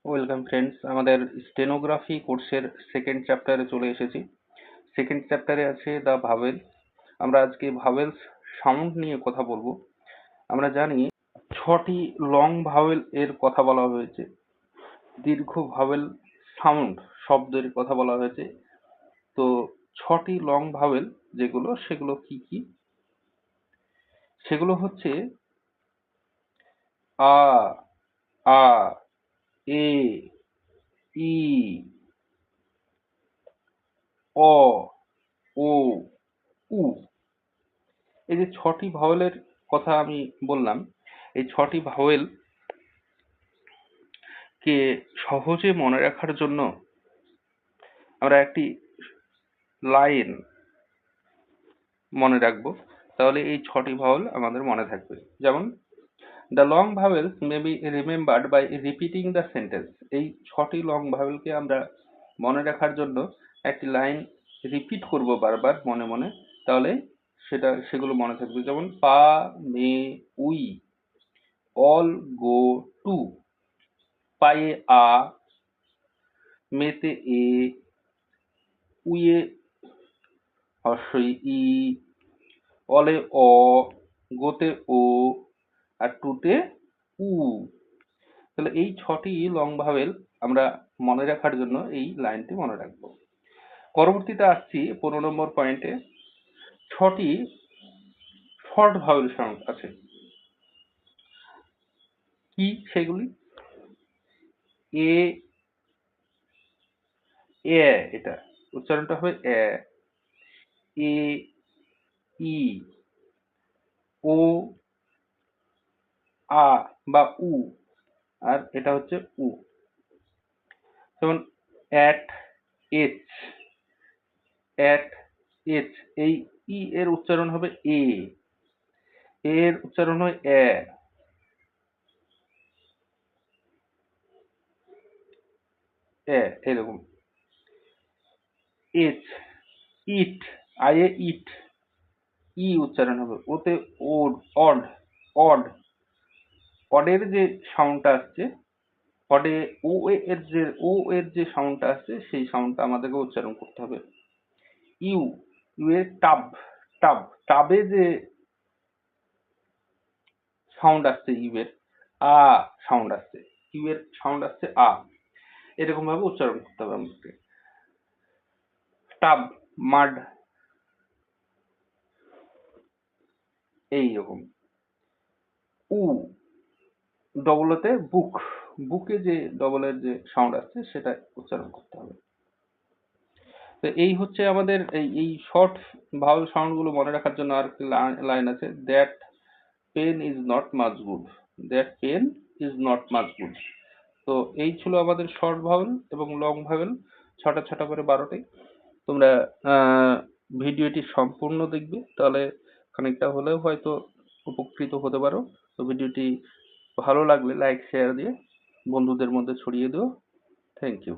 Welcome friends, আমাদের stenography কোর্সের second চ্যাপ্টারে চলে এসেছি। সেকেন্ড চ্যাপ্টারে আছে দ্য ভাওয়েল। আমরা আজকে ভাওয়েলস সাউন্ড নিয়ে কথা বলবো। আমরা জানি 6টি লং ভাওয়েল এর কথা বলা হয়েছে, দীর্ঘ ভাওয়েল সাউন্ড শব্দের কথা বলা হয়েছে। তো 6টি লং ভাওয়েল সেগুলো কি কি? সেগুলো হচ্ছে আ, আ, এ, ই, অ, ও, উ। এই যে 6টি ভাওয়েলের কথা আমি বললাম, এই 6টি ভাওয়েল কে সহজে মনে রাখার জন্য আমরা একটি লাইন মনে রাখবো, তাহলে এই 6টি ভাওয়েল আমাদের মনে থাকবে। যেমন the long vowels may be remembered by repeating the sentence. এই 6টি লং ভাওয়েলকে আমরা মনে রাখার জন্য একটি লাইন রিপিট করব বারবার মনে মনে, তাহলে সেগুলো মনে থাকবে। যেমন পা, মে, উই, অল গো টু, পায়ে আ, মেতে এ, উইয়ে হর্ষই ই, অলে অ, গোতে ও, আর টুতে উ। তাহলে এই 6টি লং ভাওয়েল আমরা মনে রাখার জন্য এই লাইনটি মনে রাখবো। পরবর্তীতে আসছি 15 নম্বর পয়েন্টে। 6টি শর্ট ভাওয়েল সাউন্ড আছে। কি সেগুলি? এ, এ, এটা উচ্চারণটা হবে এ, এ, ই, ও, আ বা উ, আর এটা হচ্ছে উ। যেমন অ্যাট, এইচ, অ্যাট, এইচ। এই ই এর উচ্চারণ হবে এ, এর উচ্চারণ হয় এ, এরকম। এইচ, ইট, আয়ে ইট, ই উচ্চারণ হবে। ওতে ওড, অড, অড, অডের যে সাউন্ডটা আসছে, অডে ও এর যে সাউন্ডটা আসছে, সেই সাউন্ডটা আমাদেরকে উচ্চারণ করতে হবে। ইউ, ইউ এর টাব, টাব, টাবে যে সাউন্ড আসছে ইউ এর, আ সাউন্ড আসছে, ইউ এর সাউন্ড আসছে আ, এরকম ভাবে উচ্চারণ করতে হবে আমাকে। টাব, মাড, এইরকম। উ, ডবল ওতে বুক, বুকে যে ডবল এর যে সাউন্ড আসছে সেটা উচ্চারণ করতে হবে। তো এই হচ্ছে আমাদের এই শর্ট ভাওয়েল সাউন্ড গুলো মনে রাখার জন্য আর লাইন আছে, that pen is not much good, that pen is not much good. তো এই ছিল আমাদের শর্ট ভাওয়েল এবং লং ভাওয়েল, 6টা 6টা করে 12টি। তোমরা ভিডিওটি সম্পূর্ণ দেখবে, তাহলে খানিকটা হলেও হয়তো উপকৃত হতে পারো। তো ভিডিওটি ভালো লাগলে লাইক শেয়ার দিয়ে বন্ধুদের মধ্যে ছড়িয়ে দিও। Thank you.